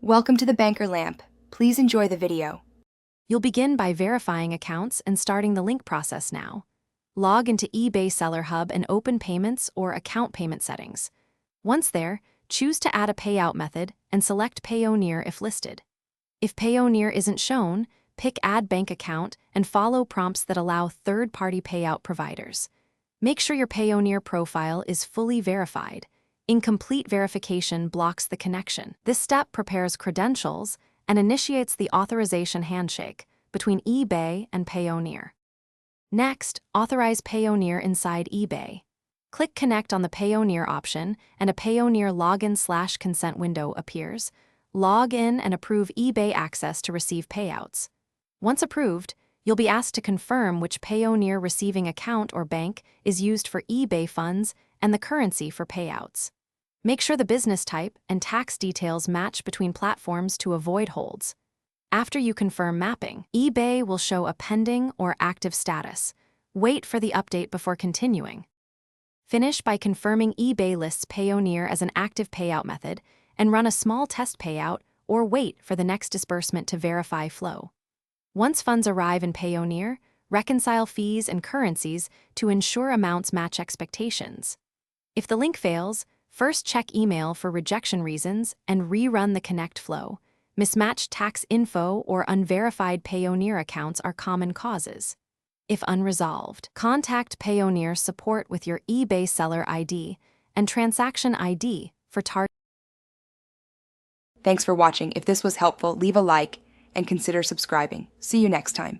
Welcome to the Banker Lamp. Please enjoy the video. You'll begin by verifying accounts and starting the link process now. Log into eBay Seller Hub and open Payments or Account Payment Settings. Once there, choose to add a payout method and select Payoneer if listed. If Payoneer isn't shown, pick Add Bank Account and follow prompts that allow third-party payout providers. Make sure your Payoneer profile is fully verified. Incomplete verification blocks the connection. This step prepares credentials and initiates the authorization handshake between eBay and Payoneer. Next, authorize Payoneer inside eBay. Click Connect on the Payoneer option and a Payoneer login/consent window appears. Log in and approve eBay access to receive payouts. Once approved, you'll be asked to confirm which Payoneer receiving account or bank is used for eBay funds and the currency for payouts. Make sure the business type and tax details match between platforms to avoid holds. After you confirm mapping, eBay will show a pending or active status. Wait for the update before continuing. Finish by confirming eBay lists Payoneer as an active payout method and run a small test payout or wait for the next disbursement to verify flow. Once funds arrive in Payoneer, reconcile fees and currencies to ensure amounts match expectations. If the link fails, first check email for rejection reasons and rerun the connect flow. Mismatched tax info or unverified Payoneer accounts are common causes. If unresolved, contact Payoneer support with your eBay seller ID and transaction ID for target. Thanks for watching. If this was helpful, leave a like and consider subscribing. See you next time.